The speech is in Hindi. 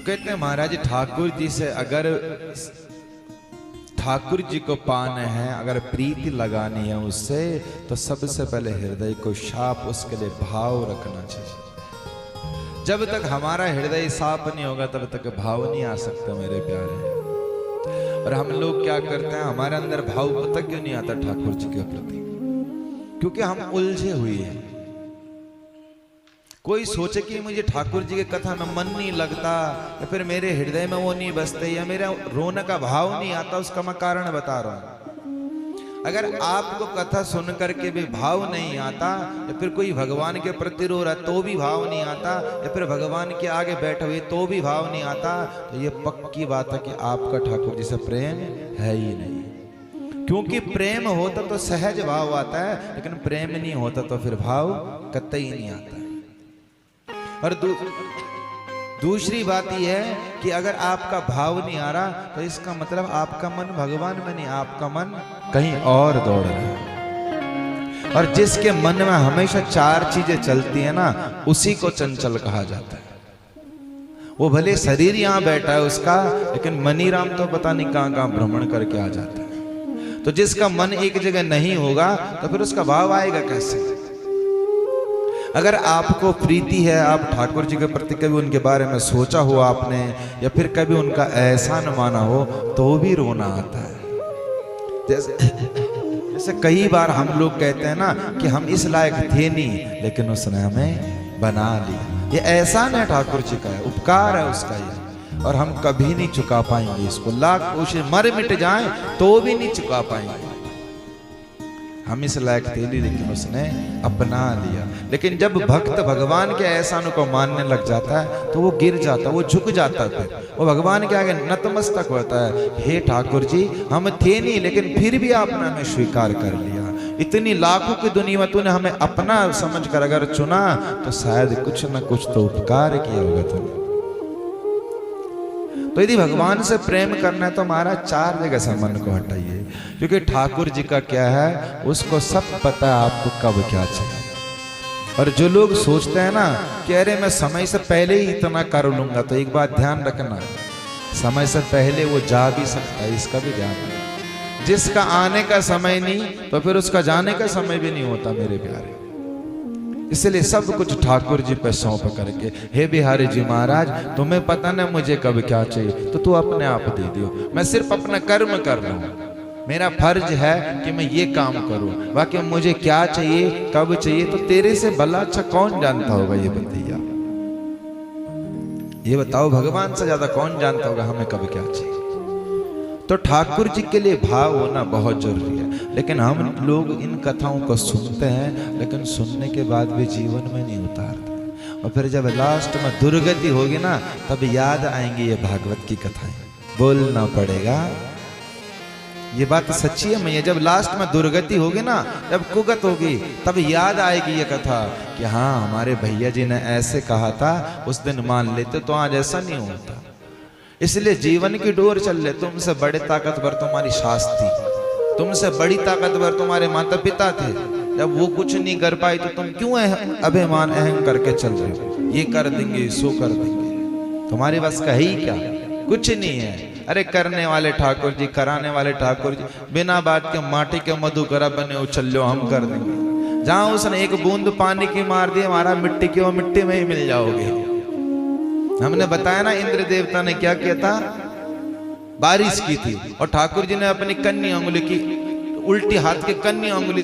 कहते हैं महाराज ठाकुर जी से अगर ठाकुर जी को पाना है, अगर प्रीति लगानी है उससे, तो सबसे पहले हृदय को साफ, उसके लिए भाव रखना चाहिए। जब तक हमारा हृदय साफ नहीं होगा तब तक भाव नहीं आ सकता मेरे प्यारे। और हम लोग क्या करते हैं, हमारे अंदर भाव पता क्यों नहीं आता ठाकुर जी के प्रति? क्योंकि हम उलझे हुए हैं। कोई सोचे कि मुझे ठाकुर जी की कथा में मन नहीं लगता, या फिर मेरे हृदय में वो नहीं बसते, या मेरा रोने का भाव नहीं आता, उसका मैं कारण बता रहा हूं। अगर आपको कथा सुन करके भी भाव नहीं आता, या फिर कोई भगवान के प्रति रो रहा तो भी भाव नहीं आता, या फिर भगवान के आगे बैठे हुए तो भी भाव नहीं आता, तो ये पक्की बात है कि आपका ठाकुर जी से प्रेम है ही नहीं। क्योंकि प्रेम होता तो सहज भाव आता है, लेकिन प्रेम नहीं होता तो फिर भाव कतई नहीं आता। और दूसरी बात यह है कि अगर आपका भाव नहीं आ रहा तो इसका मतलब आपका मन भगवान में नहीं, आपका मन कहीं और दौड़ रहा है। और जिसके मन में हमेशा चार चीजें चलती है ना, उसी को चंचल कहा जाता है। वो भले शरीर यहां बैठा है उसका, लेकिन मनीराम तो पता नहीं कहां कहां भ्रमण करके आ जाता है। तो जिसका मन एक जगह नहीं होगा तो फिर उसका भाव आएगा कैसे? अगर आपको प्रीति है, आप ठाकुर जी के प्रति कभी उनके बारे में सोचा हो आपने, या फिर कभी उनका एहसान माना हो, तो भी रोना आता है। जैसे कई बार हम लोग कहते हैं ना कि हम इस लायक थे नहीं, लेकिन उसने हमें बना लिया। ये एहसान है ठाकुर जी का, उपकार है उसका ये, और हम कभी नहीं चुका पाएंगे इसको। लाख कोशिश मर मिट जाए तो भी नहीं चुका पाएंगे। हम इस लायक थे नहीं, लेकिन उसने अपना लिया। लेकिन जब भक्त भगवान के एहसानों को मानने लग जाता है तो वो गिर जाता, वो झुक जाता है, वो भगवान के आगे नतमस्तक होता है। हे ठाकुर जी, हम थे नहीं, लेकिन फिर भी आपने हमें स्वीकार कर लिया। इतनी लाखों की दुनिया में तूने हमें अपना समझकर अगर चुना, तो शायद कुछ न कुछ तो उपकार किया होगा तुमने। तो यदि भगवान से प्रेम करना है तो हमारा चार जगह से मन को हटाइए, क्योंकि ठाकुर जी का क्या है उसको सब पता है, आपको कब क्या चाहिए। और जो लोग सोचते हैं ना कि अरे मैं समय से पहले ही इतना कर लूंगा, तो एक बात ध्यान रखना, समय से पहले वो जा भी सकता है, इसका भी ध्यान रखना। जिसका आने का समय नहीं तो फिर उसका जाने का समय भी नहीं होता मेरे प्यारे। इसलिए सब कुछ ठाकुर जी पे सौंप करके, हे बिहारी जी महाराज, तुम्हें पता ना मुझे कब क्या चाहिए, तो तू अपने आप दे दियो। मैं सिर्फ अपना कर्म कर रहा हूं, मेरा फर्ज है कि मैं ये काम करूं, बाकी मुझे क्या चाहिए कब चाहिए तो तेरे से भला अच्छा कौन जानता होगा? ये बताइए, ये बताओ, भगवान से ज्यादा कौन जानता होगा हमें कब क्या चाहिए? तो ठाकुर जी के लिए भाव होना बहुत जरूरी है। लेकिन हम लोग इन कथाओं को सुनते हैं, लेकिन सुनने के बाद भी जीवन में नहीं उतारते। और फिर जब लास्ट में दुर्गति होगी ना, तब याद आएंगी ये भागवत की कथाएं। बोलना पड़ेगा, ये बात सच्ची है। मैं जब लास्ट में दुर्गति होगी ना, जब कुगत होगी, तब याद आएगी ये कथा कि हाँ, हमारे भैया जी ने ऐसे कहा था, उस दिन मान लेते तो आज ऐसा नहीं होता। इसलिए जीवन की डोर चल ले। तुमसे बड़े ताकतवर तुम्हारी सास थी, तुमसे बड़ी ताकतवर तुम्हारे माता पिता थे। जब वो कुछ नहीं कर पाई तो तुम क्यों अभिमान अहम करके चल रहे हो? ये कर देंगे, सो कर देंगे, तुम्हारे बस का ही क्या? कुछ नहीं है। अरे करने वाले ठाकुर जी, कराने वाले ठाकुर जी, बिना बात के माटी के मधुकरा बने उछल्लो, हम कर देंगे। जहां उसने एक बूंद पानी की मार दी, हमारा मिट्टी की, वो मिट्टी में ही मिल जाओगे। हमने बताया ना इंद्र देवता ने क्या किया था, बारिश की थी, और ठाकुर जी ने अपनी कन्नी अंगुली की, उल्टी हाथ की कन्नी अंगुली